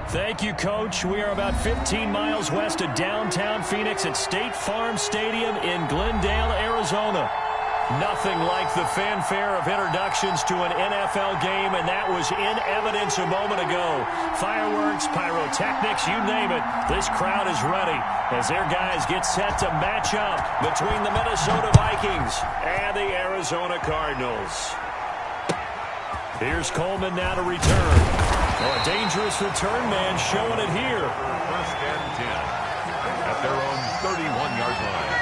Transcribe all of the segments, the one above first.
Thank you, Coach. We are about 15 miles west of downtown Phoenix at State Farm Stadium in Glendale, Arizona. Nothing like the fanfare of introductions to an NFL game, and that was in evidence a moment ago. Fireworks, pyrotechnics, you name it. This crowd is ready as their guys get set to match up between the Minnesota Vikings and the Arizona Cardinals. Here's Coleman now to return. Oh, a dangerous return man showing it here. First and 10 at their own 31-yard line.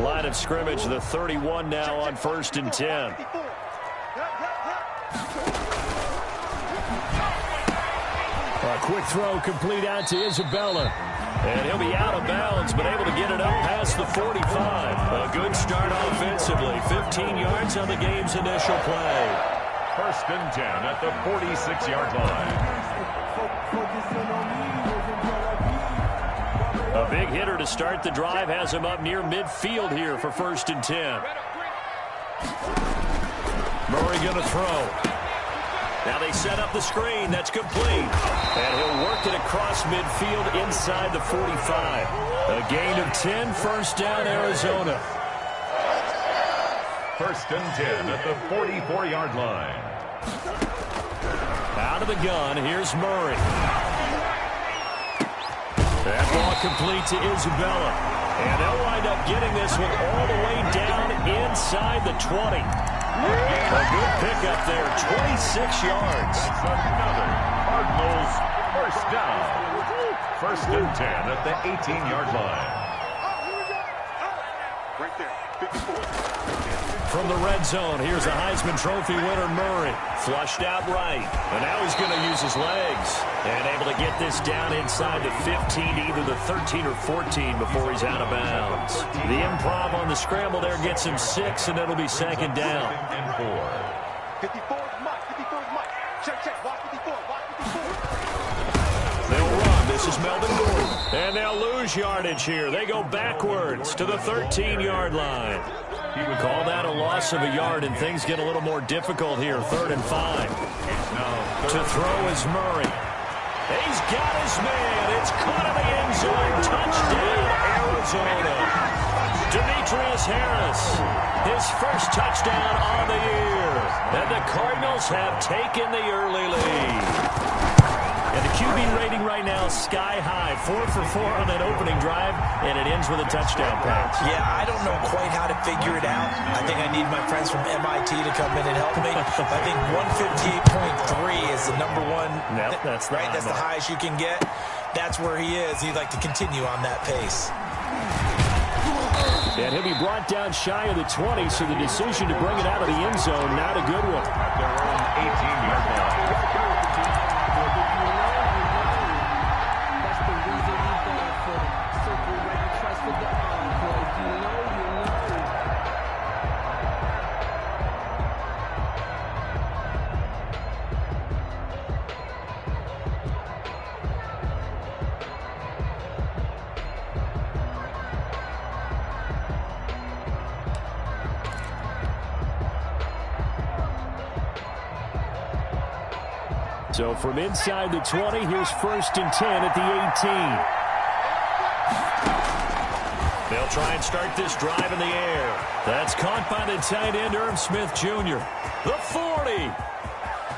Line of scrimmage, the 31 now on 1st and 10. A quick throw complete out to Isabella. And he'll be out of bounds, but able to get it up past the 45. A good start offensively. 15 yards on the game's initial play. First and 10 at the 46-yard line. A big hitter to start the drive has him up near midfield here for 1st and 10. Murray going to throw. Now they set up the screen. That's complete. And he'll work it across midfield inside the 45. A gain of 10, first down, Arizona. First and 10 at the 44-yard line. Out of the gun, here's Murray. That ball complete to Isabella. And they'll wind up getting this one all the way down inside the 20. A good pickup there, 26 yards. That's another Cardinals first down. First and 10 at the 18-yard line. Right there, 54. From the red zone, here's the Heisman Trophy winner, Murray. Flushed out right. And now he's going to use his legs. And able to get this down inside the 15, either the 13 or 14 before he's out of bounds. The improv on the scramble there gets him 6, and it'll be second down. And 4. 54 is Mike. 54 is Mike. Check. Watch 54. Watch 54. They'll run. This is Melvin Gordon. And they'll lose yardage here. They go backwards to the 13-yard line. He would call that a loss of a yard, and things get a little more difficult here. 3rd and 5. To throw is Murray. He's got his man. It's caught in the end zone. Touchdown, Arizona. Demetrius Harris, his first touchdown on the year. And the Cardinals have taken the early lead. And the QB rating right now is sky high. 4 for 4 on that opening drive, and it ends with a touchdown pass. Yeah, I don't know quite how to figure it out. I think I need my friends from MIT to come in and help me. I think 158.3 is the number one. Yep, that's the right. That's the highest you can get. That's where he is. He'd like to continue on that pace. And he'll be brought down shy of the 20, so the decision to bring it out of the end zone, not a good one. At their own 18-yard line. So from inside the 20, here's 1st and 10 at the 18. They'll try and start this drive in the air. That's caught by the tight end, Irv Smith Jr. The 40,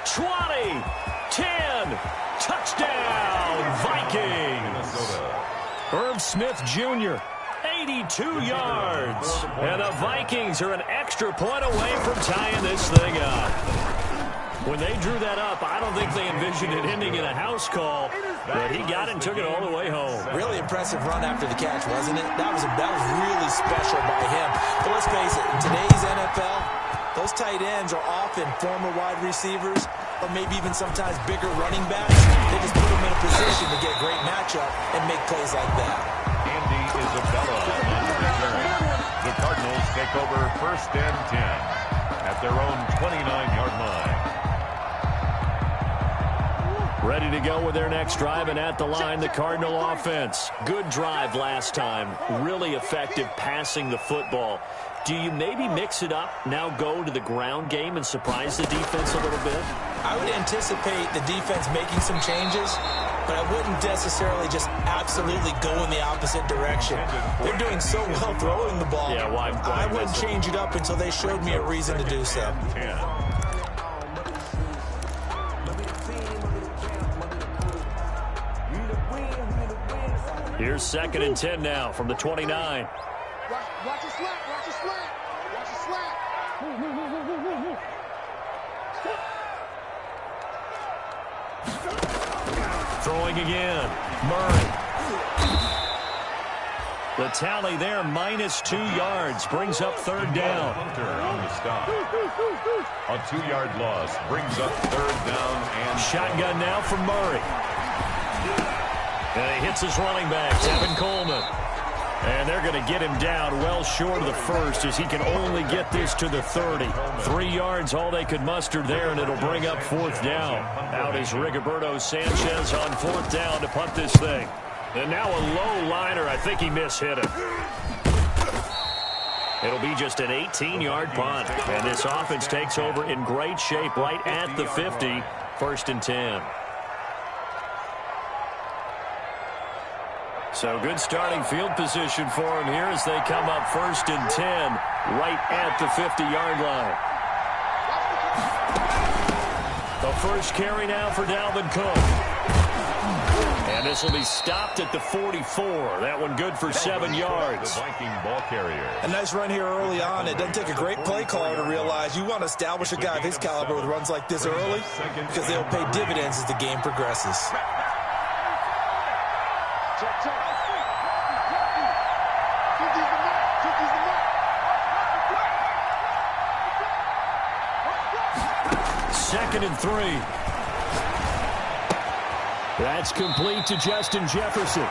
20, 10, touchdown, Vikings. Irv Smith Jr., 82 yards. And the Vikings are an extra point away from tying this thing up. When they drew that up, I don't think they envisioned it ending in a house call, but he got it and took it all the way home. Really impressive run after the catch, wasn't it? That was really special by him. But let's face it, in today's NFL, those tight ends are often former wide receivers or maybe even sometimes bigger running backs. They just put them in a position to get a great matchup and make plays like that. Andy Isabella on the return. The Cardinals take over 1st and 10 at their own 29-yard line. Ready to go with their next drive, and at the line, the Cardinal offense. Good drive last time. Really effective passing the football. Do you maybe mix it up, now go to the ground game and surprise the defense a little bit? I would anticipate the defense making some changes, but I wouldn't necessarily just absolutely go in the opposite direction. They're doing so well throwing the ball. Yeah, why I wouldn't change it up until they showed me a reason to do so. Here's 2nd and 10 now from the 29. Watch your slap, watch your slap, watch your slap. Throwing again. Murray. The tally there, -2 yards, brings up 3rd down. Hunter on the stop. A 2-yard loss brings up 3rd down and Shotgun now from Murray. And he hits his running back, Tevin Coleman. And they're going to get him down well short of the first as he can only get this to the 30. 3 yards, all they could muster there, and it'll bring up 4th down. Out is Rigoberto Sanchez on 4th down to punt this thing. And now a low liner. I think he mishit it. It'll be just an 18-yard punt. And this offense takes over in great shape right at the 50. 1st and 10. So good starting field position for him here as they come up 1st and 10 right at the 50-yard line. The first carry now for Dalvin Cook. And this will be stopped at the 44. That one good for 7 yards. The Viking ball carrier. A nice run here early on. It doesn't take a great play caller to realize you want to establish a guy of his caliber with runs like this early because they'll pay dividends as the game progresses. Check. 2nd and 3. That's complete to Justin Jefferson.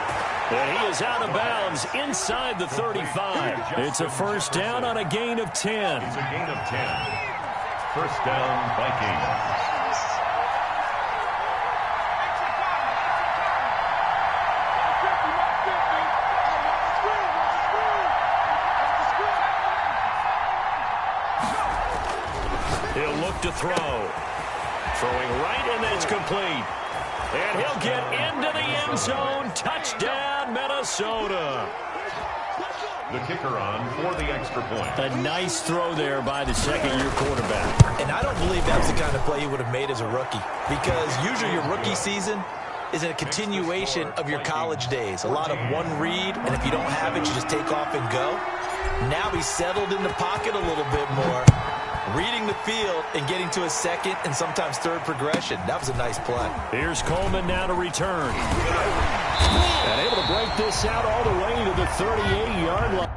And he is out of bounds inside the 35. It's a 1st down on a gain of 10. It's a gain of 10. 1st down, Vikings. He'll look to throw. Throwing right, and that's complete. And he'll get into the end zone. Touchdown, Minnesota. The kicker on for the extra point. A nice throw there by the 2nd-year quarterback. And I don't believe that's the kind of play he would have made as a rookie because usually your rookie season is a continuation of your college days. A lot of one read, and if you don't have it, you just take off and go. Now he's settled in the pocket a little bit more, reading the field and getting to a 2nd and sometimes 3rd progression. That was a nice play. Here's Coleman now to return. And able to break this out all the way to the 38-yard line.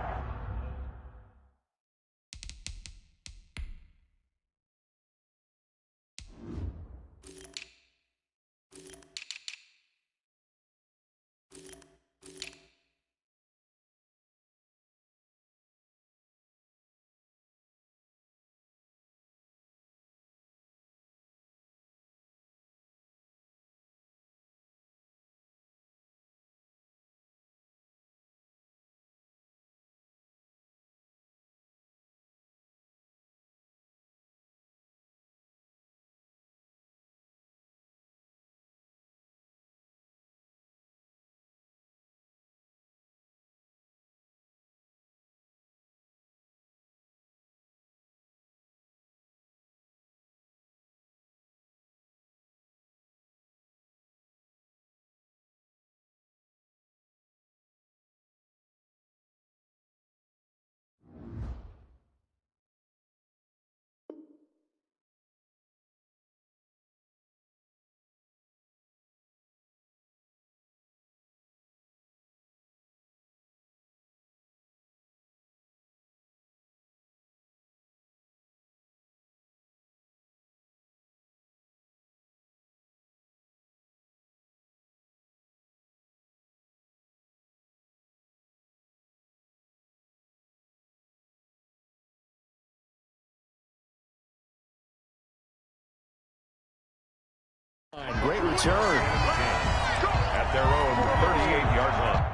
Great return. At their own 38-yard line.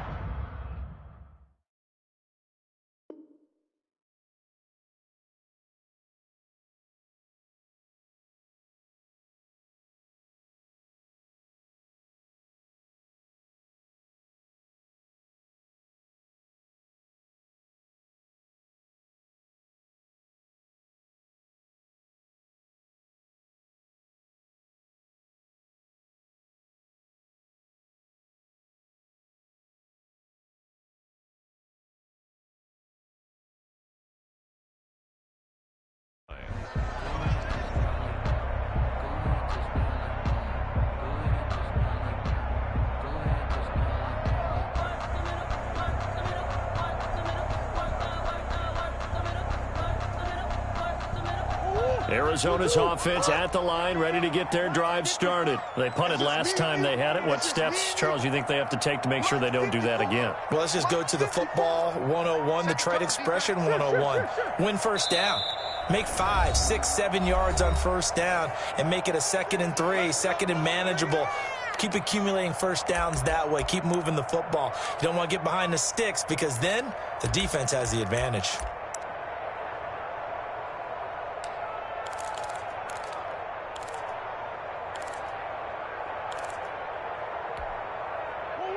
Arizona's offense at the line, ready to get their drive started. They punted last time they had it. What steps, Charles, you think they have to take to make sure they don't do that again? Well, let's just go to the football 101, the trade expression 101. Win first down. Make 5, 6, 7 yards on first down and make it a 2nd and 3, 2nd and manageable. Keep accumulating first downs that way. Keep moving the football. You don't want to get behind the sticks because then the defense has the advantage.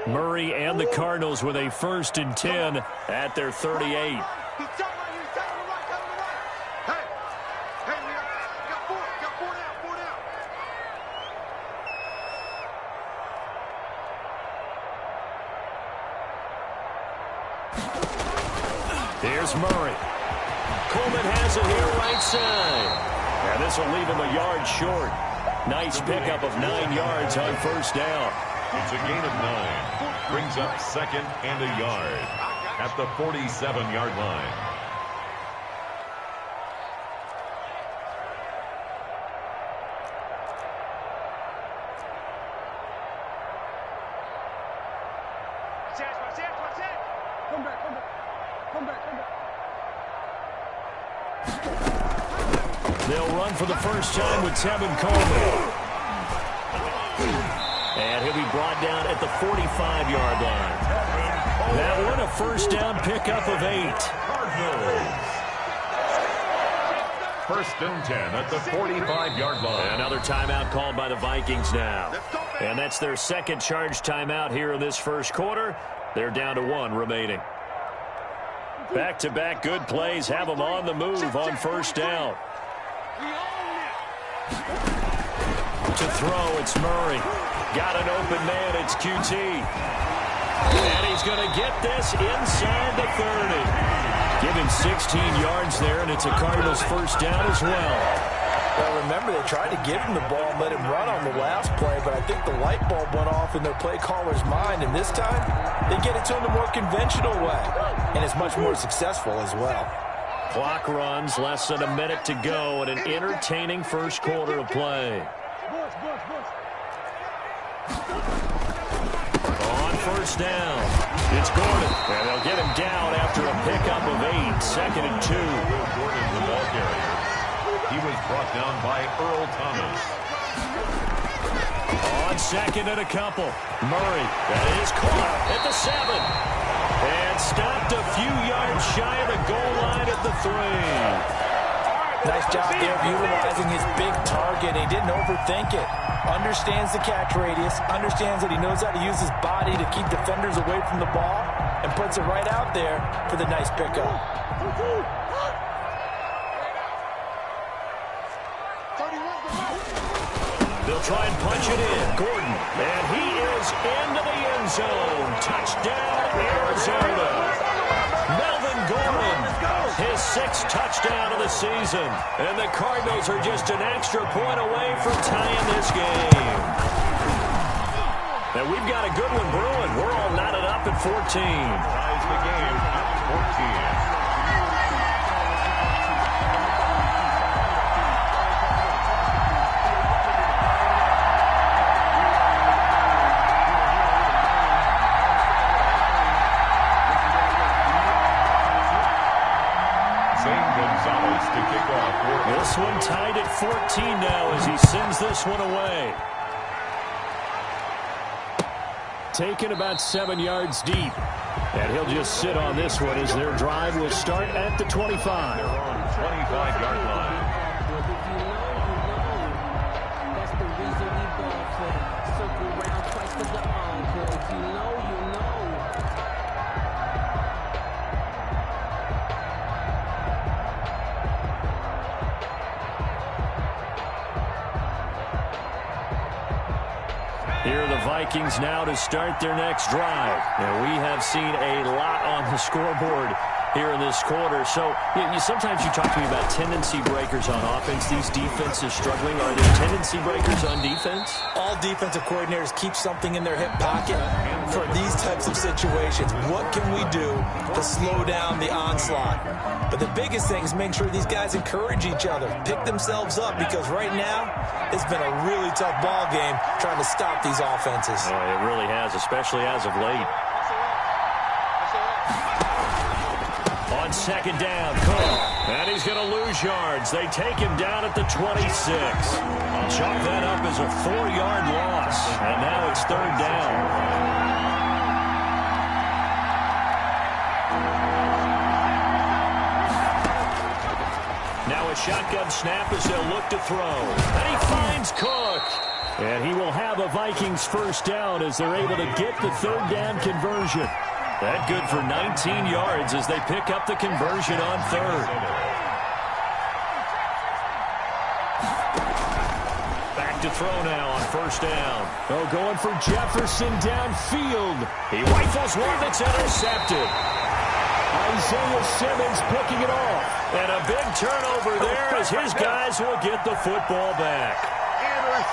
Murray and the Cardinals with a 1st and 10 at their 38. Here's Murray. Coleman has it here right side. And this will leave him a yard short. Nice pickup of 9 yards on first down. It's a gain of 9. Brings up 2nd and a yard at the 47-yard line. They'll run for the first time with Tevin Coleman. And he'll be brought down at the 45-yard line. That one a first down pickup of 8. First and 10 at the 45-yard line. Another timeout called by the Vikings now. And that's their 2nd charge timeout here in this first quarter. They're down to 1 remaining. Back-to-back good plays have them on the move on first down. To throw, it's Murray. Got an open man, it's QT. And he's going to get this inside the 30. Give him 16 yards there, and it's a Cardinals first down as well. Well, remember, they tried to give him the ball and let him run on the last play, but I think the light bulb went off in their play caller's mind, and this time they get it to him the more conventional way, and it's much more successful as well. Clock runs, less than a minute to go, and an entertaining first quarter of play. On first down, it's Gordon, and they'll get him down after a pickup of 8, 2nd and 2. Gordon, the ball carrier. He was brought down by Earl Thomas. On 2nd and a couple, Murray, that is caught at the 7. And stopped a few yards shy of the goal line at the 3. Nice job there of utilizing his big target. He didn't overthink it. Understands the catch radius, understands that he knows how to use his body to keep defenders away from the ball, and puts it right out there for the nice pickup. They'll try and punch it in. Gordon, and he is into the end zone. Touchdown, Arizona. Melvin Gordon, his 6th touchdown of the season. And the Cardinals are just an extra point away from tying this game. And we've got a good one brewing. We're all knotted up at 14. Ties the game at 14. This one tied at 14 now as he sends this one away. taken about 7 yards deep. And he'll just sit on this one as their drive will start at the 25. They're on 25-yard line. Here are the Vikings now to start their next drive. And we have seen a lot on the scoreboard here in this quarter. So sometimes you talk to me about tendency breakers on offense. These defenses struggling. Are there tendency breakers on defense? All defensive coordinators keep something in their hip pocket for these types of situations. What can we do to slow down the onslaught? But the biggest thing is make sure these guys encourage each other, pick themselves up, because right now it's been a really tough ball game trying to stop these offenses. Oh, it really has, especially as of late. On second down, Cook. And he's going to lose yards. They take him down at the 26. Chalk that up as a 4-yard loss. And now it's third down. Now a shotgun snap as they'll look to throw. And he finds Cook. And he will have a Vikings first down as they're able to get the third down conversion. That good for 19 yards as they pick up the conversion on third. Back to throw now on first down. Oh, going for Jefferson downfield. He rifles one that's intercepted. Isaiah Simmons picking it off. And a big turnover there as his guys will get the football back.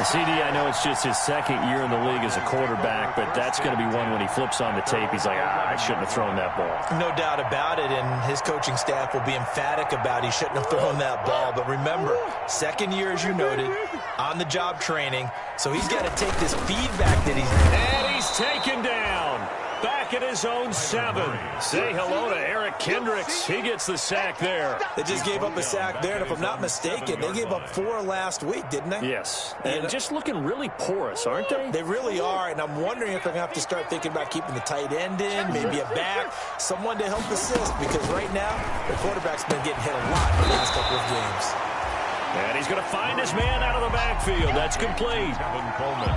CD, I know it's just his second year in the league as a quarterback, but that's going to be one when he flips on the tape. He's like, I shouldn't have thrown that ball. No doubt about it, and his coaching staff will be emphatic about he shouldn't have thrown that ball. But remember, second year, as you noted, on-the-job training, so he's got to take this feedback that he's... And he's taken down. Back at his own 7. Say hello to Eric Kendricks. He gets the sack there. They just gave up a sack there, and if I'm not mistaken, they gave up 4 last week, didn't they? Yes. And just looking really porous, aren't they? They really are, and I'm wondering if they're going to have to start thinking about keeping the tight end in, maybe a back, someone to help assist, because right now, the quarterback's been getting hit a lot in the last couple of games. And he's going to find his man out of the backfield. That's complete.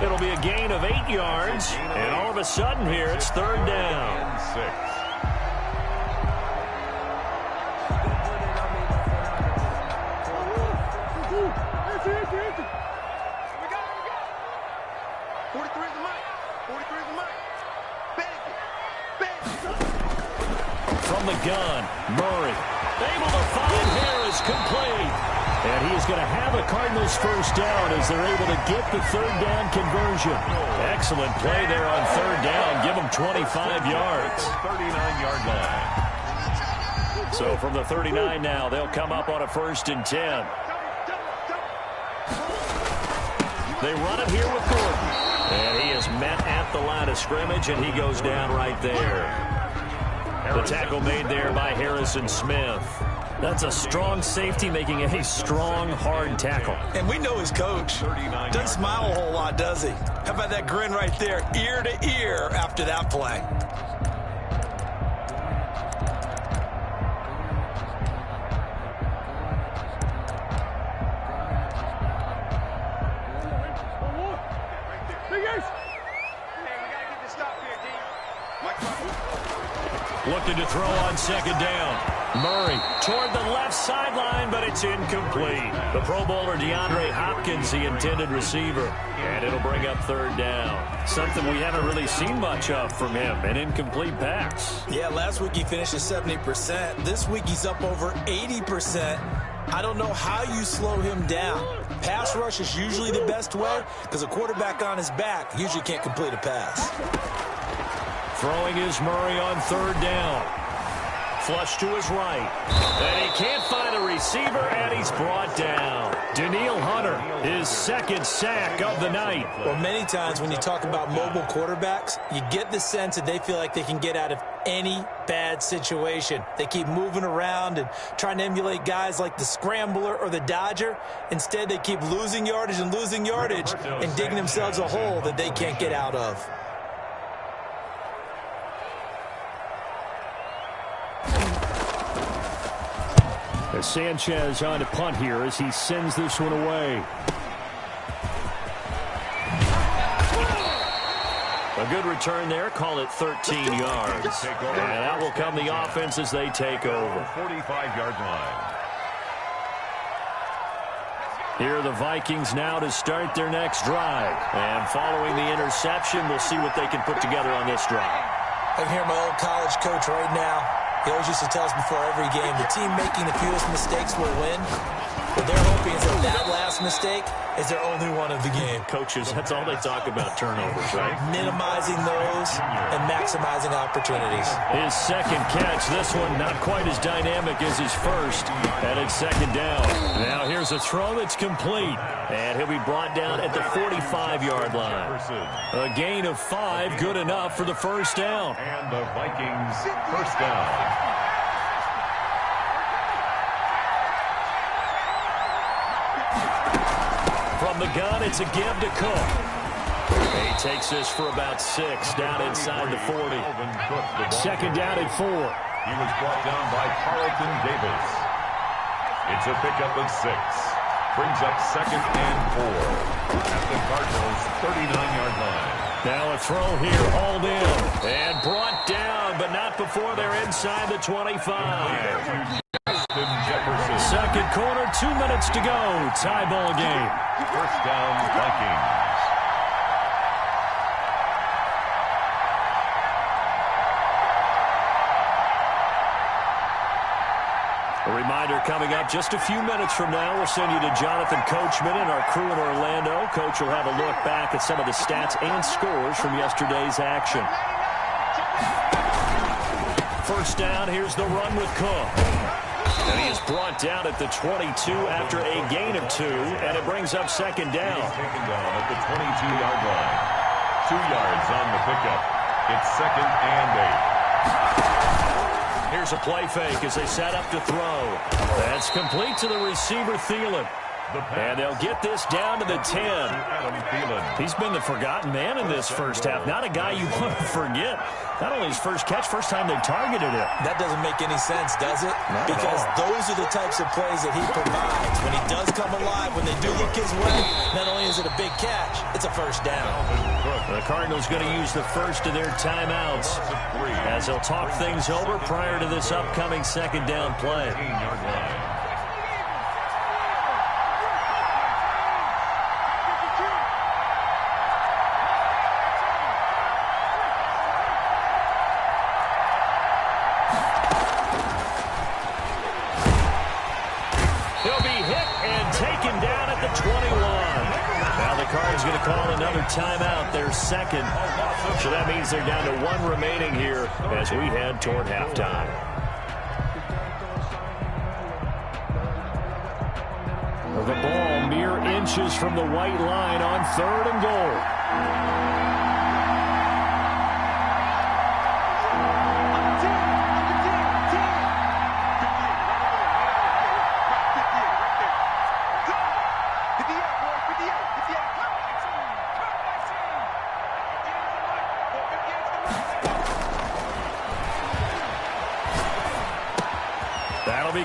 It'll be a gain of 8 yards. And all of a sudden here, it's third down. 6. From the gun, Murray. Able to find Harris, complete. And he is going to have a Cardinals first down as they're able to get the third down conversion. Excellent play there on third down. Give them 25 yards. 39-yard line. So from the 39 now, they'll come up on a 1st and 10. They run it here with Gordon. And he is met at the line of scrimmage, and he goes down right there. The tackle made there by Harrison Smith. That's a strong safety making a strong, hard tackle. And we know his coach doesn't smile a whole lot, does he? How about that grin right there, ear to ear after that play? Looking to throw on second down. Murray toward the left sideline, but it's incomplete. The Pro Bowler DeAndre Hopkins, the intended receiver. And it'll bring up third down. Something we haven't really seen much of from him, an incomplete pass. Yeah, last week he finished at 70%. This week he's up over 80%. I don't know how you slow him down. Pass rush is usually the best way because a quarterback on his back usually can't complete a pass. Throwing is Murray on third down. Flush to his right. And he can't find a receiver, and he's brought down. Danielle Hunter, his second sack of the night. Well, many times when you talk about mobile quarterbacks, you get the sense that they feel like they can get out of any bad situation. They keep moving around and trying to emulate guys like the Scrambler or the Dodger. Instead, they keep losing yardage and digging themselves a hole that they can't get out of. As Sanchez on to punt here as he sends this one away. A good return there. Call it 13 yards. And that will come the offense as they take over. 45-yard line. Here are the Vikings now to start their next drive. And following the interception, we'll see what they can put together on this drive. I can hear my old college coach right now. He always used to tell us before every game, the team making the fewest mistakes will win. What they're hoping is that last mistake is their only one of the game. Coaches, that's all they talk about, turnovers, right? Minimizing those and maximizing opportunities. His second catch, this one not quite as dynamic as his first, and it's second down. Now here's a throw that's complete, and he'll be brought down at the 45-yard line. A gain of 5, good enough for the first down. And the Vikings first down. From the gun, it's a give to Cook. He takes this for about 6 down inside the 40. Second down at 4. He was brought down by Carlton Davis. It's a pickup of 6. Brings up second and 4 at the Cardinals' 39-yard line. Now a throw here, hauled in, and brought down, but not before they're inside the 25. Second quarter, 2 minutes to go. Tie ball game. First down, Vikings. A reminder coming up just a few minutes from now. We'll send you to Jonathan Coachman and our crew in Orlando. Coach will have a look back at some of the stats and scores from yesterday's action. First down, here's the run with Cook. And he is brought down at the 22 after a gain of 2, and it brings up second down. He's taken down at the 22-yard line. 2 yards on the pickup. It's second and 8. Here's a play fake as they set up to throw. That's complete to the receiver, Thielen. And they'll get this down to the 10. He's been the forgotten man in this first half. Not a guy you want to forget. Not only his first catch, first time they targeted him. That doesn't make any sense, does it? Because those are the types of plays that he provides. When he does come alive, when they do look his way, not only is it a big catch, it's a first down. The Cardinals going to use the first of their timeouts as they'll talk things over prior to this upcoming second down play. Going to call another timeout, their second. So that means they're down to 1 remaining here as we head toward halftime. The ball mere inches from the white line on 3rd and goal.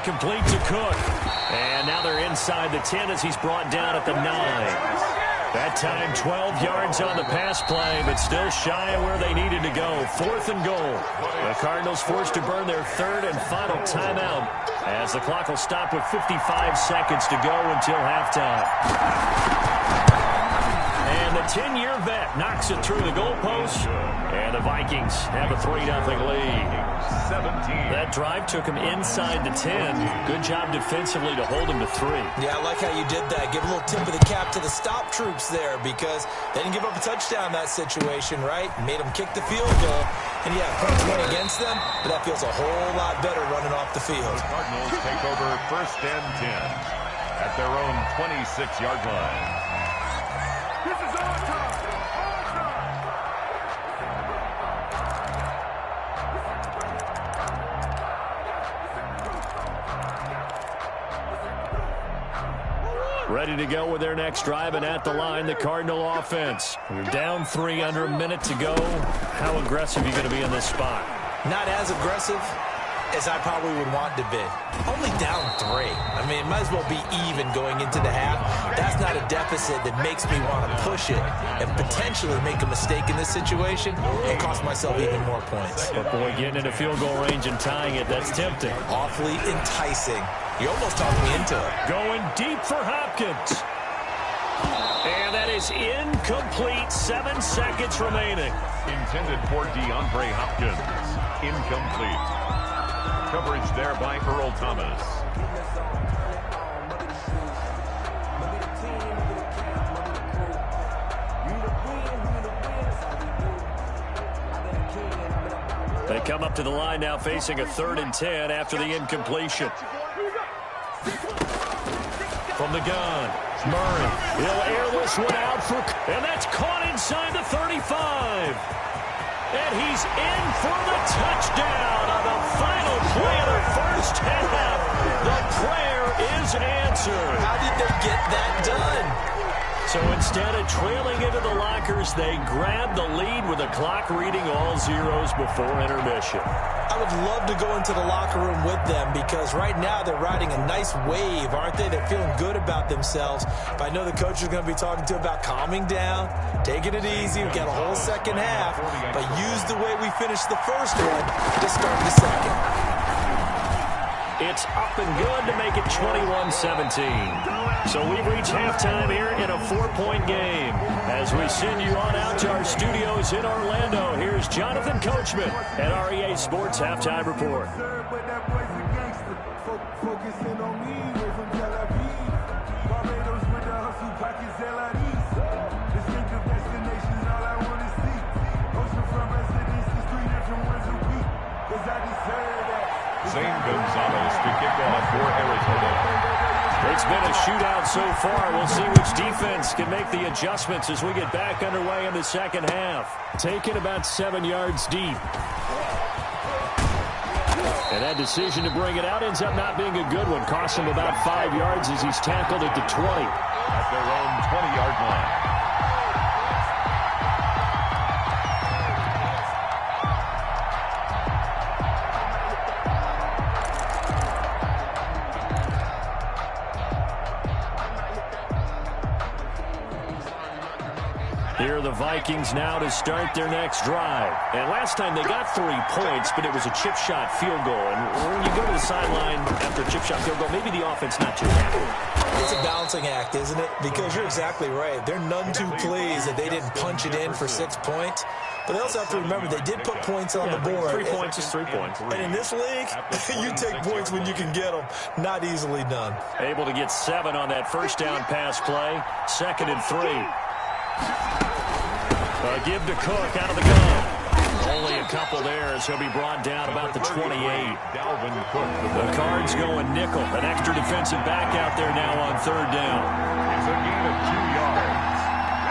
Complete to Cook. And now they're inside the 10 as he's brought down at the 9. That time 12 yards on the pass play, but still shy of where they needed to go. 4th and goal. The Cardinals forced to burn their 3rd and final timeout as the clock will stop with 55 seconds to go until halftime. And the 10-year vet knocks it through the goalpost, and the Vikings have a 3-0 lead. 17. That drive took him inside the 10. Good job defensively to hold him to 3. Yeah, I like how you did that. Give a little tip of the cap to the stop troops there because they didn't give up a touchdown in that situation, right? Made them kick the field goal. And yeah, points went against them, but that feels a whole lot better running off the field. The Cardinals take over first and 10 at their own 26-yard line. This is our time. Ready to go with their next drive, and at the line, the Cardinal offense. You're down 3, under a minute to go. How aggressive are you going to be in this spot? Not as aggressive, as I probably would want to be. Only down 3. I mean, it might as well be even going into the half. That's not a deficit that makes me want to push it and potentially make a mistake in this situation and cost myself even more points. But boy, getting into field goal range and tying it, that's tempting. Awfully enticing. You almost talked me into it. Going deep for Hopkins. And that is incomplete. 7 seconds remaining. Intended for DeAndre Hopkins. Incomplete. Coverage there by Earl Thomas. They come up to the line now facing a 3rd and 10 after the incompletion. From the gun, Murray. He'll air this one out for, and that's caught inside the 35. And he's in for the touchdown on the final play of the first half. The prayer is answered. How did they get that done? So instead of trailing into the lockers, they grab the lead with the clock reading all zeros before intermission. I would love to go into the locker room with them because right now they're riding a nice wave, aren't they? They're feeling good about themselves. But I know the coach is going to be talking to about calming down, taking it easy. We've got a whole second half, but use the way we finished the first one to start the second. It's up and good to make it 21-17. So we've reached halftime here in a 4-point game. As we send you on out to our studios in Orlando, here's Jonathan Coachman at REA Sports Halftime Report. Zane Gonzalez to kick off for Arizona. It's been a shootout so far. We'll see which defense can make the adjustments as we get back underway in the second half. Taken about 7 yards deep. And that decision to bring it out ends up not being a good one. Costs him about 5 yards as he's tackled at the 20. At their own 20-yard line. Here are the Vikings now to start their next drive. And last time they got 3 points, but it was a chip shot field goal. And when you go to the sideline after a chip shot field goal, maybe the offense not too happy. It's a balancing act, isn't it? Because you're exactly right. They're none too pleased that they didn't punch it in for 6 points. But they also have to remember they did put points on the board. 3 points is 3 points. And in this league, you take points when you can get them. Not easily done. Able to get 7 on that first down pass play. 2nd and 3. Give to Cook out of the gun. Only a couple there as he'll be brought down about the 28. Dalvin Cook. The Cards going nickel. An extra defensive back out there now on 3rd down. It's a gain of 2 yards.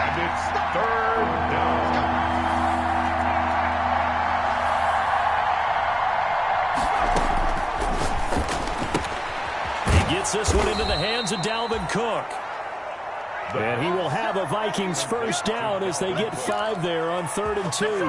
And it's 3rd down. He gets this one into the hands of Dalvin Cook. And he will have a Vikings first down as they get 5 there on 3rd and 2.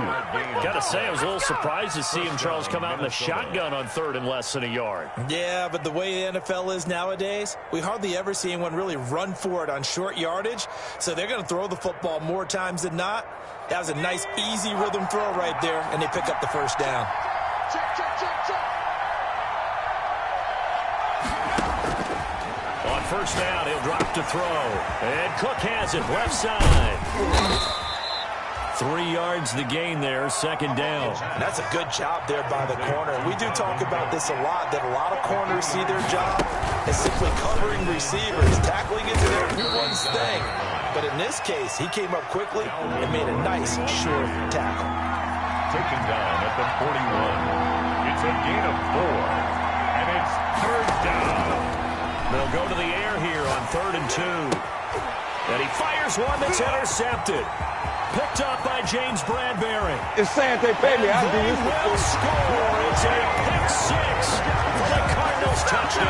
Got to say, I was a little surprised to see him, Charles, come out in the shotgun on 3rd and less than a yard. Yeah, but the way the NFL is nowadays, we hardly ever see anyone really run for it on short yardage. So they're going to throw the football more times than not. That was a nice, easy rhythm throw right there, and they pick up the first down. Check, check, check, check. On first down, he'll drop to throw. And Cook has it, left side. 3 yards the gain there, 2nd down. That's a good job there by the corner. We do talk about this a lot, that a lot of corners see their job as simply covering receivers. Tackling isn't everyone's thing. But in this case, he came up quickly and made a nice, short tackle. Taken down at the 41. It's a gain of 4. And it's 3rd down. They'll go to the air here on 3rd and 2. And he fires one that's intercepted. Picked up by James Bradbury. It's saying they pay me. I do this will score. It's a pick 6 for the Cardinals touchdown.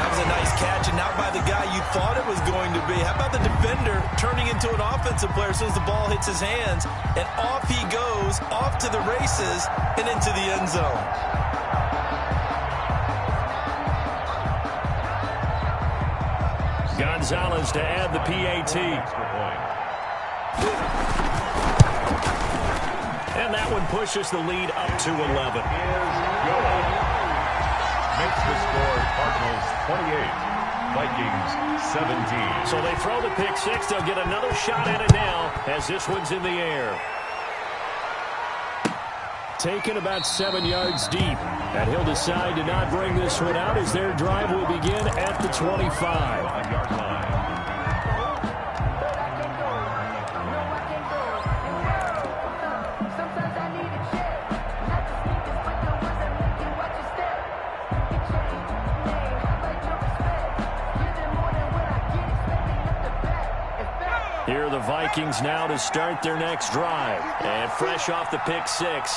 That was a nice catch, and not by the guy you thought it was going to be. How about the defender turning into an offensive player as soon as the ball hits his hands, and off he goes, off to the races, and into the end zone. Gonzalez to add the PAT. And that one pushes the lead up to 11. Makes the score Cardinals 28, Vikings 17. So they throw the pick six. They'll get another shot at it now as this one's in the air. Taken about 7 yards deep. And he'll decide to not bring this one out as their drive will begin at the 25. Here are the Vikings now to start their next drive. And fresh off the pick six,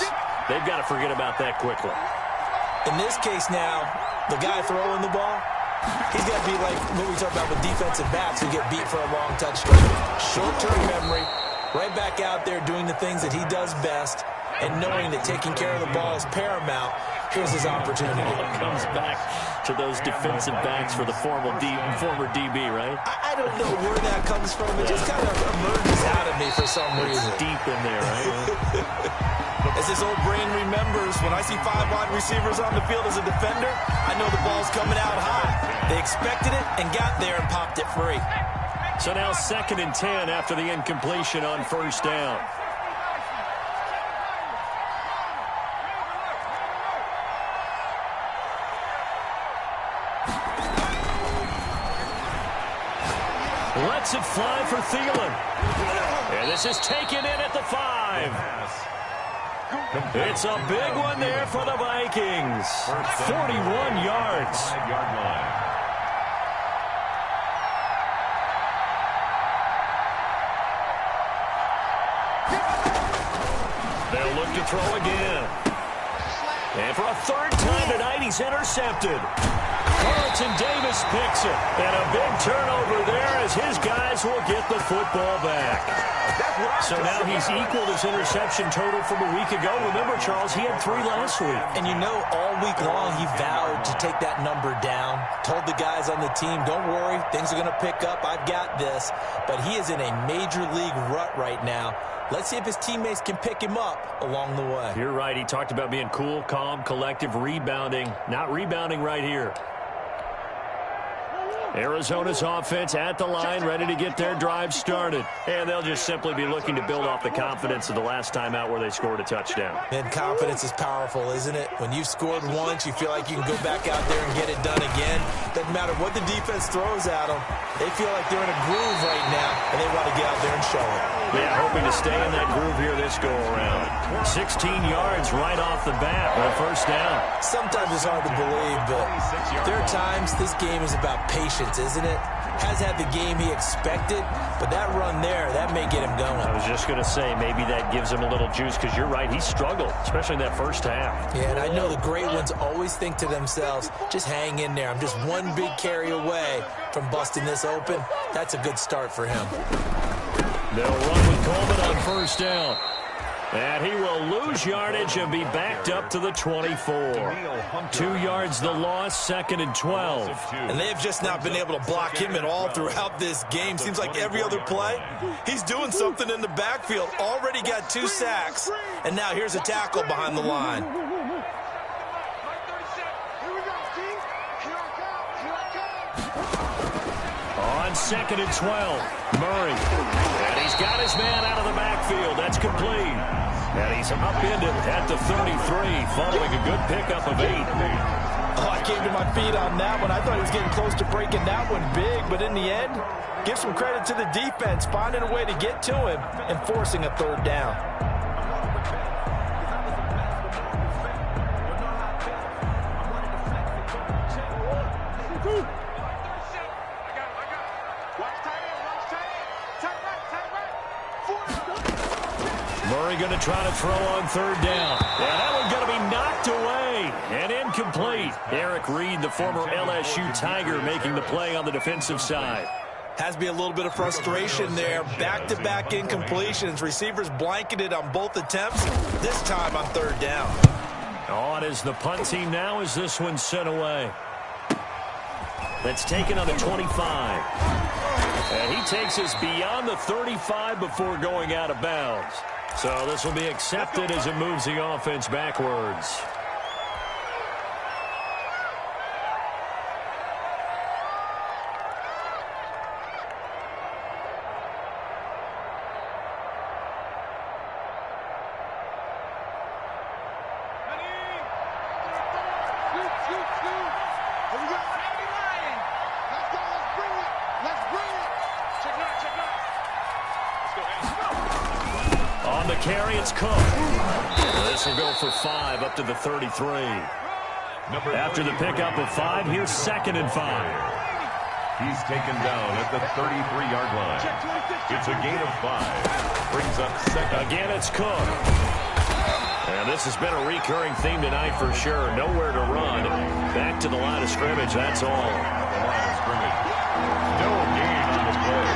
they've got to forget about that quickly. In this case now, the guy throwing the ball, he's got to be like what we talk about with defensive backs who get beat for a long touchdown. Short-term memory, right back out there doing the things that he does best, and knowing that taking care of the ball is paramount. Here's his opportunity. Comes back to those defensive backs for the former DB, right? I don't know where that comes from. It just kind of emerges out of me for some reason. It's deep in there, right? As this old brain remembers, when I see 5 wide receivers on the field as a defender, I know the ball's coming out high. They expected it and got there and popped it free. So now 2nd and 10 after the incompletion on first down. Lets it fly for Thielen. And this is taken in at the 5. It's a big one there for the Vikings. 41 yards. They'll look to throw again. And for a 3rd time tonight, he's intercepted. Carlton Davis picks it. And a big turnover there as his guys will get the football back. So now he's equaled his interception total from a week ago. Remember, Charles, he had 3 last week. And you know, all week long he vowed to take that number down. Told the guys on the team, don't worry, things are going to pick up. I've got this. But he is in a major league rut right now. Let's see if his teammates can pick him up along the way. You're right. He talked about being cool, calm, collective, rebounding. Not rebounding right here. Arizona's offense at the line, ready to get their drive started. And they'll just simply be looking to build off the confidence of the last time out where they scored a touchdown. And confidence is powerful, isn't it? When you've scored once, you feel like you can go back out there and get it done again. Doesn't matter what the defense throws at them. They feel like they're in a groove right now, and they want to get out there and show it. Yeah, hoping to stay in that groove here this go-around. 16 yards right off the bat on a first down. Sometimes it's hard to believe, but there are times this game is about patience, isn't it? Has had the game he expected, but that run there, that may get him going. I was just going to say, maybe that gives him a little juice, because you're right, he struggled, especially in that first half. Yeah, and I know the great ones always think to themselves, just hang in there. I'm just one big carry away from busting this open. That's a good start for him. They'll run with Coleman on first down. And he will lose yardage and be backed up to the 24. 2 yards the loss, 2nd and 12. And they've just not been able to block him at all throughout this game. Seems like every other play, he's doing something in the backfield. Already got 2 sacks. And now here's a tackle behind the line. On 2nd and 12, Murray. And he's got his man out of the backfield. That's complete. And he's upended at the 33, following a good pickup of 8. Oh, I came to my feet on that one. I thought he was getting close to breaking that one big, but in the end, give some credit to the defense, finding a way to get to him and forcing a 3rd down. Murray going to try to throw on 3rd down. And that one's going to be knocked away and incomplete. Eric Reed, the former LSU Tiger, making the play on the defensive side. Has to be a little bit of frustration there. Back-to-back incompletions. Receivers blanketed on both attempts, this time on 3rd down. On is the punt team now as this one's sent away. That's taken on the 25. And he takes us beyond the 35 before going out of bounds. So this will be accepted as it moves the offense backwards. On the carry, it's Cook. This will go for 5 up to the 33. After the pickup of 5, here's 2nd and 5. He's taken down at the 33-yard line. It's a gain of 5. Brings up 2nd. Again, it's Cook. And this has been a recurring theme tonight for sure. Nowhere to run. Back to the line of scrimmage, that's all. The line of scrimmage. No gain on the play.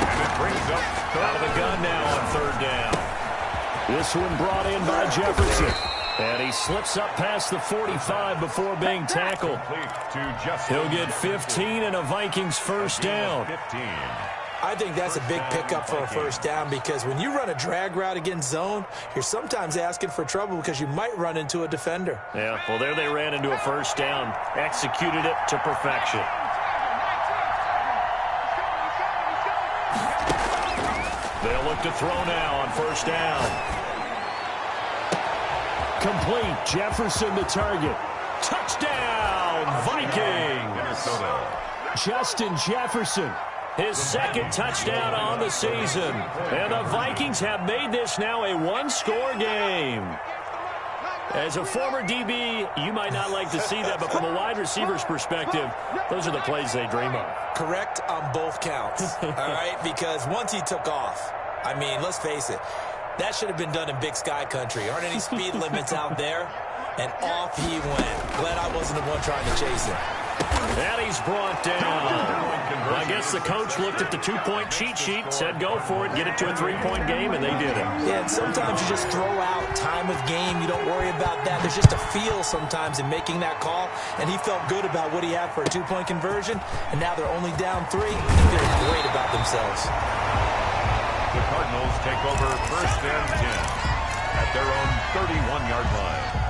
And it brings up out of the gun now on 3rd down. This one brought in by Jefferson. And he slips up past the 45 before being tackled. He'll get 15 and a Vikings first down. 15. I think that's a big pickup for a first down because when you run a drag route against zone, you're sometimes asking for trouble because you might run into a defender. Yeah, well, there they ran into a first down, executed it to perfection. They'll look to throw now on first down. Complete. Jefferson the target. Touchdown, Vikings! Minnesota. Justin Jefferson. His 2nd touchdown on the season. And the Vikings have made this now a one-score game. As a former DB, you might not like to see that, but from a wide receiver's perspective, those are the plays they dream of. Correct on both counts, all right? Because once he took off, I mean, let's face it, that should have been done in Big Sky country. Aren't any speed limits out there? And off he went. Glad I wasn't the one trying to chase him. And he's brought down. I guess the coach looked at the 2-point cheat sheet, said go for it, get it to a 3-point game, and they did it. Yeah, and sometimes you just throw out time of game. You don't worry about that. There's just a feel sometimes in making that call, and he felt good about what he had for a 2-point conversion, and now they're only down 3. They feel great about themselves. The Cardinals take over 1st and 10 at their own 31-yard line.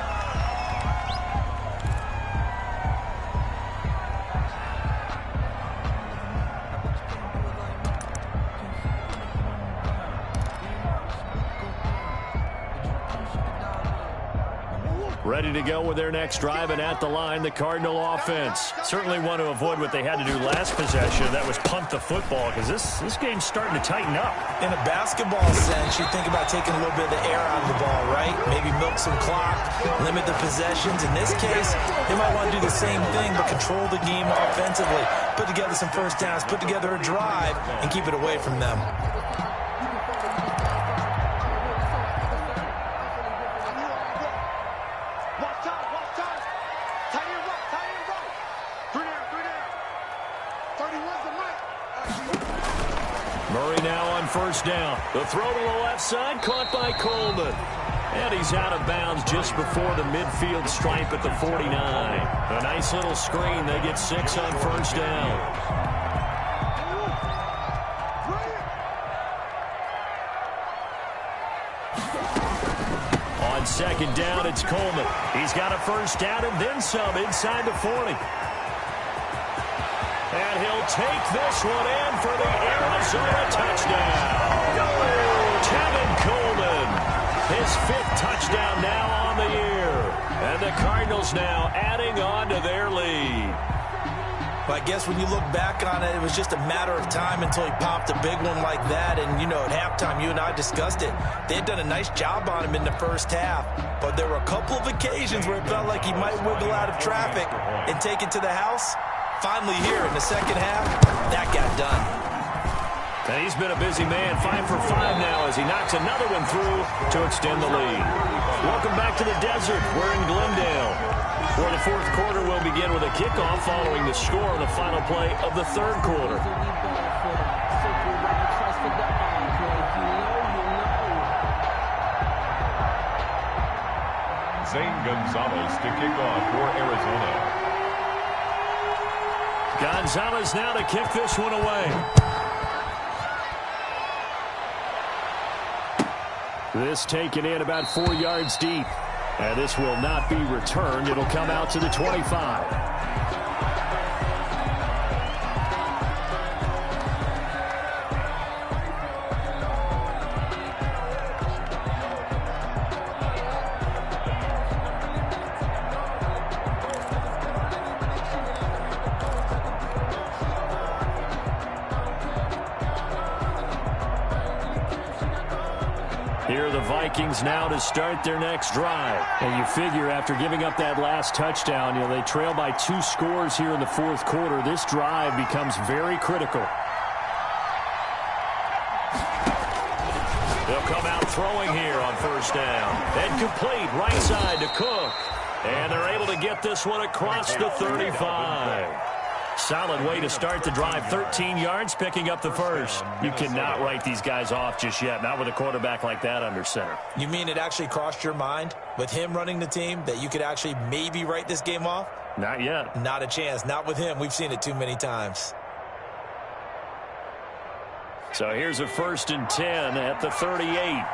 Ready to go with their next drive, and at the line, the Cardinal offense. Certainly want to avoid what they had to do last possession. That was punt the football, because this game's starting to tighten up. In a basketball sense, you think about taking a little bit of the air out of the ball, right? Maybe milk some clock, limit the possessions. In this case, they might want to do the same thing, but control the game offensively. Put together some first downs, put together a drive, and keep it away from them. First down. The throw to the left side, caught by Coleman. And he's out of bounds just before the midfield stripe at the 49. A nice little screen. They get 6 on first down. On 2nd down, it's Coleman. He's got a first down and then some inside the 40. And he'll take this one in for the Arizona touchdown. Tevin Coleman, his 5th touchdown now on the year. And the Cardinals now adding on to their lead. But I guess when you look back on it, it was just a matter of time until he popped a big one like that. And, you know, at halftime, you and I discussed it. They had done a nice job on him in the first half. But there were a couple of occasions where it felt like he might wiggle out of traffic and take it to the house. Finally here in the second half, that got done. And he's been a busy man, 5 for 5 now as he knocks another one through to extend the lead. Welcome back to the desert. We're in Glendale, where the 4th quarter will begin with a kickoff following the score on the final play of the 3rd quarter. Zane Gonzalez to kick off for Arizona. Gonzalez now to kick this one away. This taken in about 4 yards deep. And this will not be returned. It'll come out to the 25. Here are the Vikings now to start their next drive. And you figure after giving up that last touchdown, they trail by 2 scores here in the fourth quarter. This drive becomes very critical. They'll come out throwing here on first down. And complete right side to Cook. And they're able to get this one across the 35. Solid way to start the drive. 13 yards, picking up the first. You cannot write these guys off just yet, not with a quarterback like that under center. You mean it actually crossed your mind with him running the team that you could actually maybe write this game off? Not yet. Not a chance. Not with him. We've seen it too many times. So here's a 1st and 10 at the 38.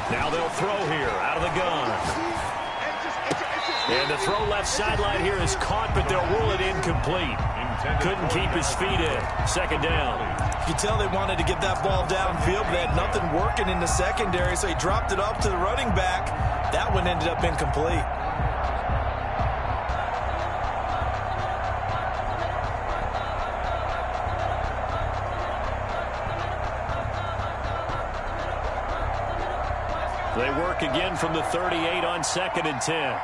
Now they'll throw here out of the gun. And the throw left sideline here is caught, but they'll rule it incomplete. Couldn't keep his feet in. 2nd down. You can tell they wanted to get that ball downfield, but they had nothing working in the secondary, so he dropped it up to the running back. That one ended up incomplete. They work again from the 38 on 2nd and 10.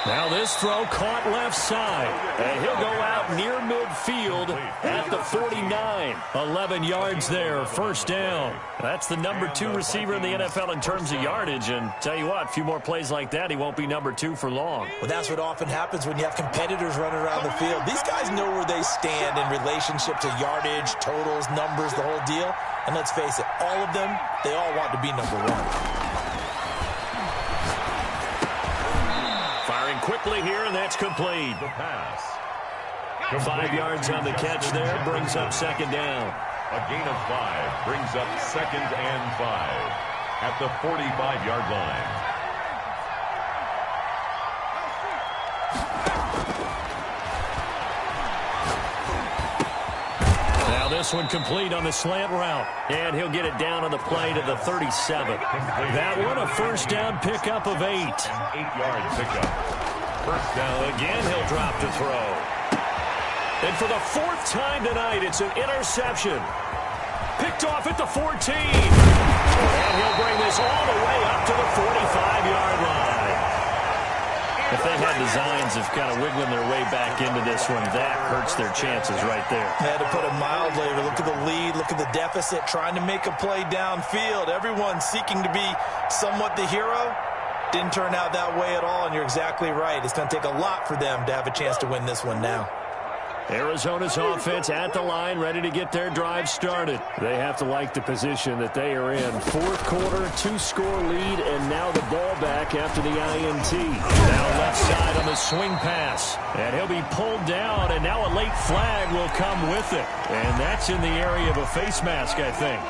Now this throw caught left side. And he'll go out near midfield at the 49. 11 yards there, 1st down. That's the number 2 receiver in the NFL in terms of yardage. And tell you what, a few more plays like that, he won't be number 2 for long. Well, that's what often happens when you have competitors running around the field. These guys know where they stand in relationship to yardage, totals, numbers, the whole deal. And let's face it, all of them, they all want to be number 1. Quickly here, and that's complete. The pass. 5 yards on the catch there, brings up 2nd down. A gain of 5 brings up 2nd and 5 at the 45-yard line. Now this one complete on the slant route, and he'll get it down on the play to the 37. That one a 1st down pickup of 8. 8-yard pickup. First down. Again, he'll drop to throw. And for the 4th time tonight, it's an interception. Picked off at the 14. And he'll bring this all the way up to the 45-yard line. If they had designs of kind of wiggling their way back into this one, that hurts their chances right there. They had to put it mildly. Look at the lead, look at the deficit, trying to make a play downfield. Everyone seeking to be somewhat the hero. Didn't turn out that way at all, and you're exactly right. It's going to take a lot for them to have a chance to win this one now. Arizona's offense at the line, ready to get their drive started. They have to like the position that they are in. 4th quarter, 2-score lead, and now the ball back after the INT. Now left side on the swing pass. And he'll be pulled down, and now a late flag will come with it. And that's in the area of a face mask, I think.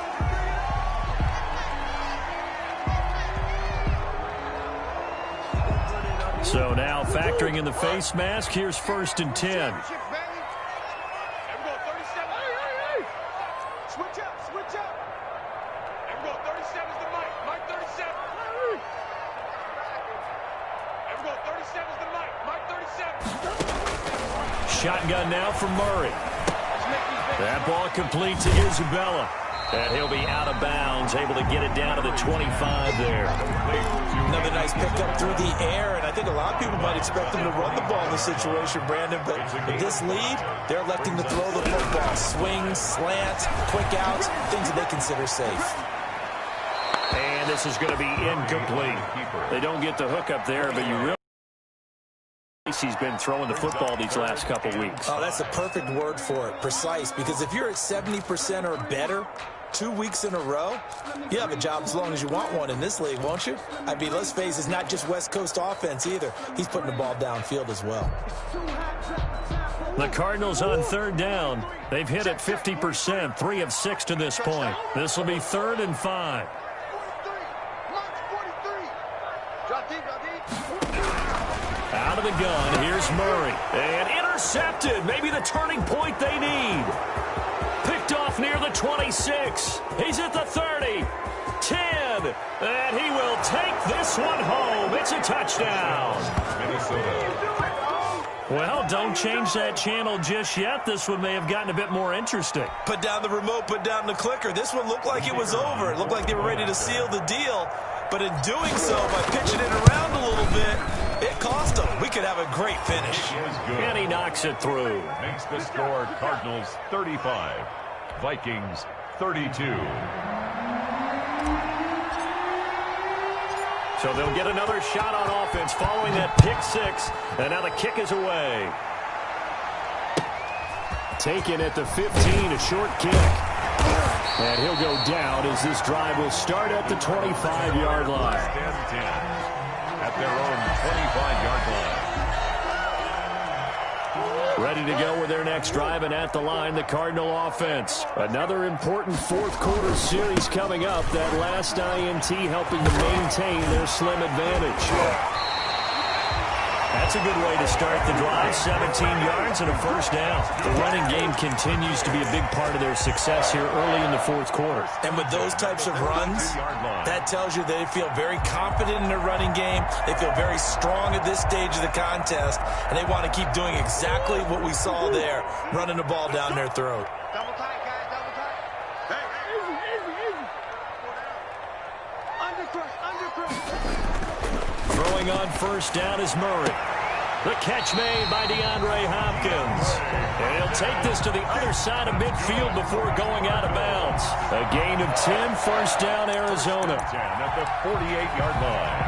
So now factoring in the face mask, here's 1st and 10. Shotgun now from Murray. That ball complete to Isabella. And he'll be out of bounds, able to get it down to the 25 there. Another nice pickup through the air, and I think a lot of people might expect him to run the ball in this situation, Brandon, but with this lead, they're electing to throw the football. Swings, slants, quick outs, things that they consider safe. And this is going to be incomplete. They don't get the hook up there, but you really he's been throwing the football these last couple weeks. Oh, that's the perfect word for it, precise, because if you're at 70% or better 2 weeks in a row, you have a job as long as you want one in this league, won't you? I mean, let's face it, it's not just West Coast offense either. He's putting the ball downfield as well. The Cardinals on third down. They've hit it 50%, 3 of 6 to this point. This will be 3rd and 5. Out of the gun, here's Murray. And intercepted, maybe the turning point they need. Picked off near the 26. He's at the 30, 10, and he will take this one home. It's a touchdown. Well, don't change that channel just yet. This one may have gotten a bit more interesting. Put down the remote, put down the clicker. This one looked like it was over. It looked like they were ready to seal the deal. But in doing so, by pitching it around a little bit, it cost them. We could have a great finish. And he knocks it through. Makes the score Cardinals 35, Vikings 32. So they'll get another shot on offense following that pick six. And now the kick is away. Taken at the 15, a short kick. And he'll go down as this drive will start at the 25-yard line. At their own 25-yard line. Ready to go with their next drive, and at the line, the Cardinal offense. Another important fourth-quarter series coming up. That last INT helping to maintain their slim advantage. That's a good way to start the drive. 17 yards and a first down. The running game continues to be a big part of their success here early in the fourth quarter. And with those types of runs, that tells you they feel very confident in their running game. They feel very strong at this stage of the contest, and they want to keep doing exactly what we saw there, running the ball down their throat. Double tight, guys, double tight. Hey, easy. Under press. Throwing on first down is Murray. The catch made by DeAndre Hopkins. And he'll take this to the other side of midfield before going out of bounds. A gain of 10, first down, Arizona. 10 at the 48-yard line.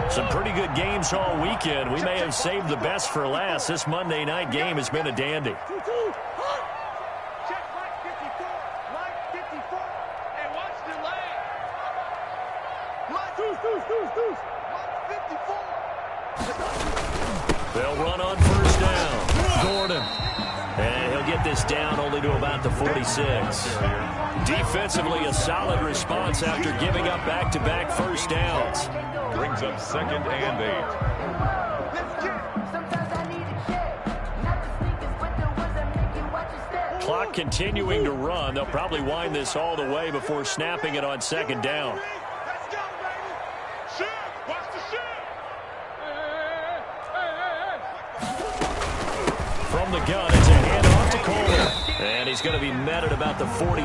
Some pretty good games all weekend. We may have saved the best for last. This Monday night game has been a dandy. Check Mike 54. Mike 54. And watch the leg. Mike deuce. Mike 54. They'll run on first down. Gordon. And he'll get this down only to about the 46. Defensively, a solid response after giving up back-to-back first downs. Brings up 2nd and 8. Clock continuing to run. They'll probably wind this all the way before snapping it on 2nd down. Let's go, baby. Shoot. Watch the shoot. From the gun, it's a handoff to Coleman. And he's going to be met at about the 43.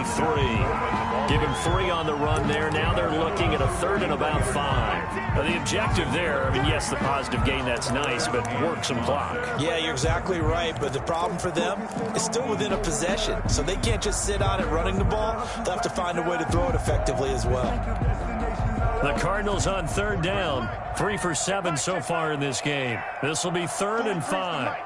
Give him 3 on the run there. Now they're looking at a 3rd and about 5. Now the objective there, I mean, yes, the positive gain, that's nice, but work some clock. Yeah, you're exactly right, but the problem for them is still within a possession, so they can't just sit on it running the ball. They'll have to find a way to throw it effectively as well. The Cardinals on 3rd down, 3 for 7 so far in this game. This will be 3rd and 5.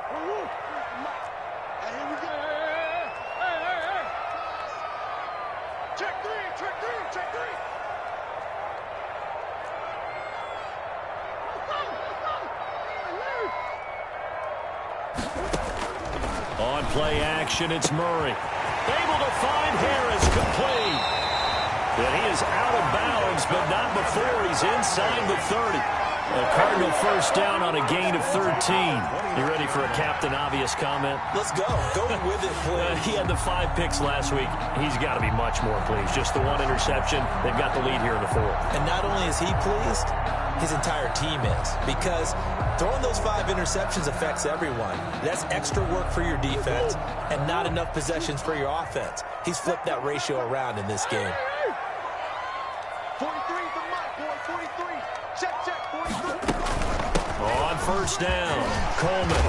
Check three. On play action, it's Murray. Able to find Harris, complete. And he is out of bounds, but not before he's inside the 30. A Cardinal first down on a gain of 13. You ready for a Captain Obvious comment? Let's go. Go with it, please. He had the 5 picks last week. He's got to be much more pleased. Just the 1 interception. They've got the lead here in the 4th. And not only is he pleased, his entire team is, because throwing those 5 interceptions affects everyone. That's extra work for your defense and not enough possessions for your offense. He's flipped that ratio around in this game. 43 for Mike, boy, 43. Check, 43. On first down, Coleman.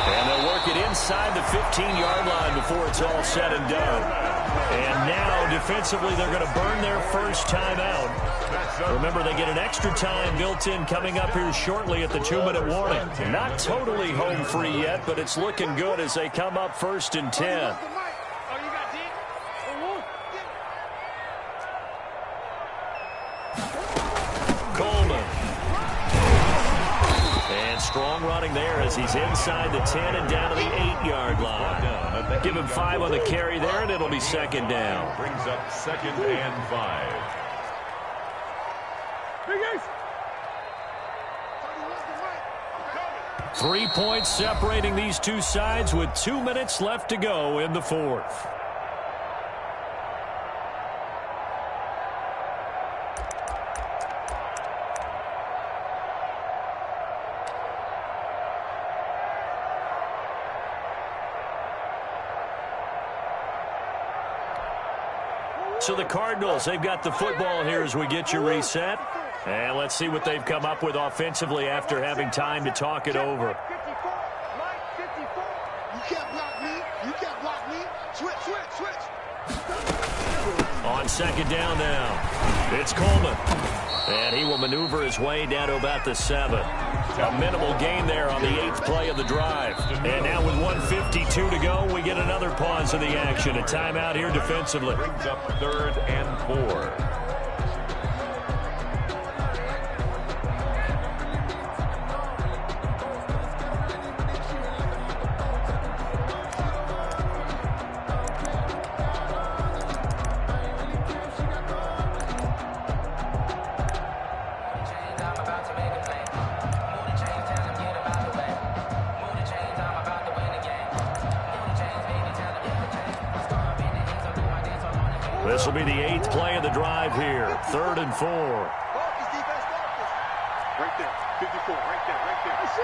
And they'll work it inside the 15-yard line before it's all said and done. And now, defensively, they're going to burn their first timeout. Remember, they get an extra time built in coming up here shortly at the 2-minute warning. Not totally home free yet, but it's looking good as they come up 1st and 10. Coleman. And strong running there as he's inside the 10 and down to the 8-yard line. Give him 5 on the carry there, and it'll be 2nd down. Brings up 2nd and 5. 3 points separating these two sides with 2 minutes left to go in the 4th. So the Cardinals, they've got the football here as we get you reset. And let's see what they've come up with offensively after having time to talk it over. 54, Mike, 54. You can't block me. You can't block me. Switch. On 2nd down now, it's Coleman. And he will maneuver his way down to about the 7. A minimal gain there on the 8th play of the drive. And now with 1:52 to go, we get another pause of the action. A timeout here defensively. Brings up 3rd and 4. This will be the 8th play of the drive here. 3rd and 4. Focus, defense, focus. Right there, 54, right there. Mike 5-4.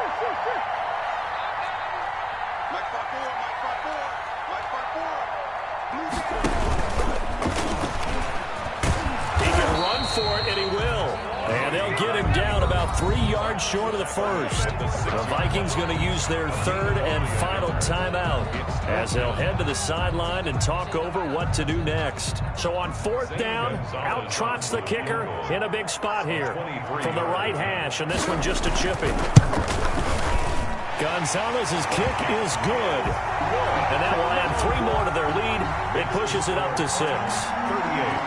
He can run for it, and he will. And they'll get him down about 3 yards short of the 1st. The Vikings going to use their 3rd and final timeout as they'll head to the sideline and talk over what to do next. So on 4th down, out trots the kicker in a big spot here from the right hash, and this one just a chippy. Gonzalez's kick is good. And that will add 3 more to their lead. It pushes it up to 6.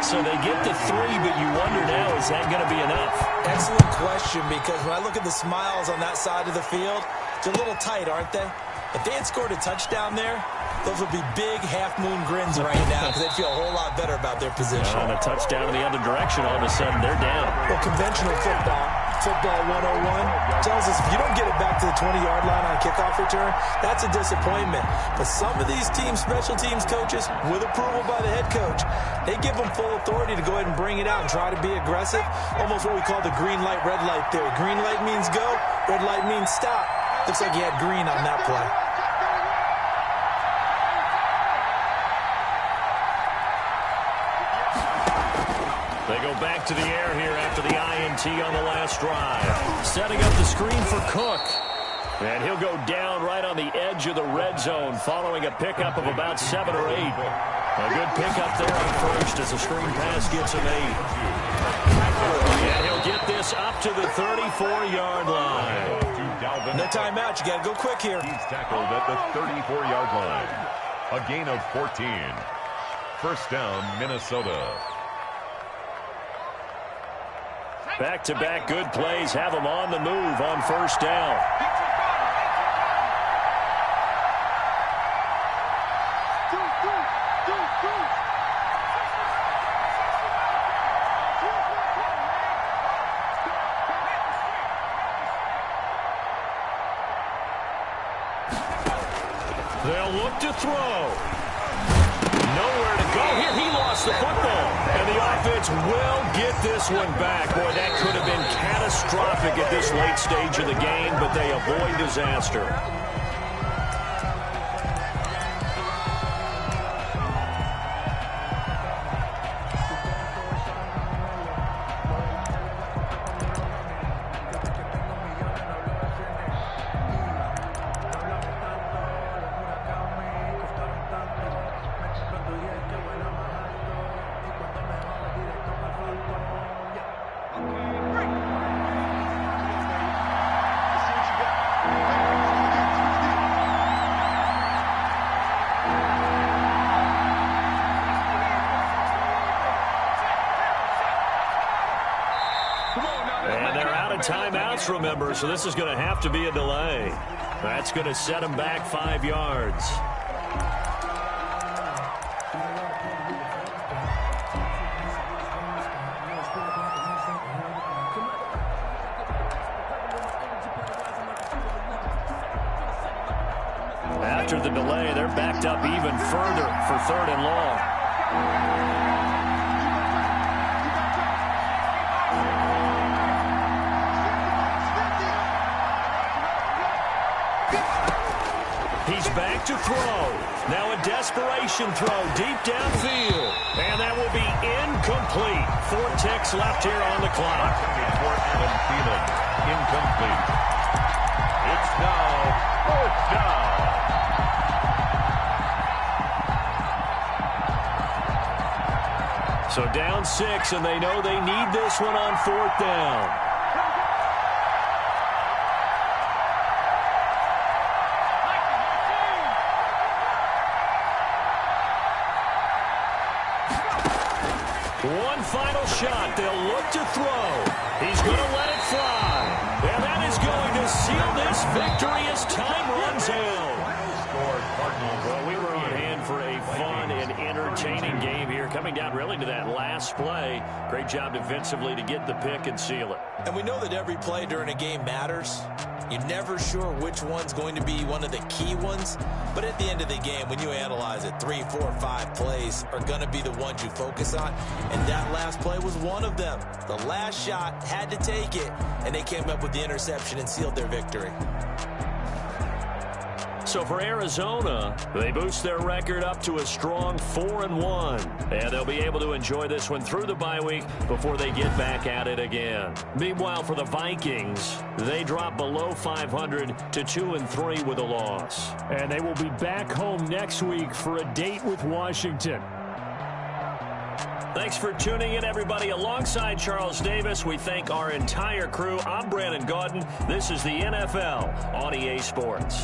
So they get to 3, but you wonder now, is that going to be enough? Excellent question, because when I look at the smiles on that side of the field, they're a little tight, aren't they? If they had scored a touchdown there, those would be big half-moon grins right now because they'd feel a whole lot better about their position. On a touchdown in the other direction, all of a sudden they're down. Well, conventional football 101, tells us if you don't get it back to the 20-yard line on a kickoff return, that's a disappointment. But some of these teams, special teams coaches, with approval by the head coach, they give them full authority to go ahead and bring it out and try to be aggressive. Almost what we call the green light, red light theory. Green light means go, red light means stop. Looks like he had green on that play. They go back to the air here after the INT on the last drive. Setting up the screen for Cook. And he'll go down right on the edge of the red zone following a pickup of about 7 or 8. A good pickup there on first as the screen pass gets him 8. And he'll get this up to the 34-yard line. No timeout. You got to go quick here. He's tackled at the 34-yard line. A gain of 14. First down, Minnesota. Back-to-back good plays have them on the move on first down. They'll look to throw. Nowhere to go here. He lost the football. And the offense Patriots will get this one back. Boy, that could have been catastrophic at this late stage of the game, but they avoid disaster. And they're out of timeouts, remember, so this is going to have to be a delay. That's going to set them back 5 yards. After the delay, they're backed up even further for 3rd and long. He's back to throw. Now a desperation throw deep downfield. And that will be incomplete. 4 ticks left here on the clock. Incomplete. It's now 4th down. So down 6, and they know they need this one on 4th down. One final shot. They'll look to throw. He's going to let it fly. And that is going to seal this victory as time runs out. Well, we were on hand for a fun and entertaining game here. Coming down really to that last play. Great job defensively to get the pick and seal it. And we know that every play during a game matters. You're never sure which one's going to be one of the key ones. But at the end of the game, when you analyze it, 3, 4, 5 plays are going to be the ones you focus on. And that last play was one of them. The last shot had to take it, and they came up with the interception and sealed their victory. So for Arizona, they boost their record up to a strong 4-1. And they'll be able to enjoy this one through the bye week before they get back at it again. Meanwhile, for the Vikings, they drop below 500 to 2-3 with a loss. And they will be back home next week for a date with Washington. Thanks for tuning in, everybody. Alongside Charles Davis, we thank our entire crew. I'm Brandon Gaudin. This is the NFL on EA Sports.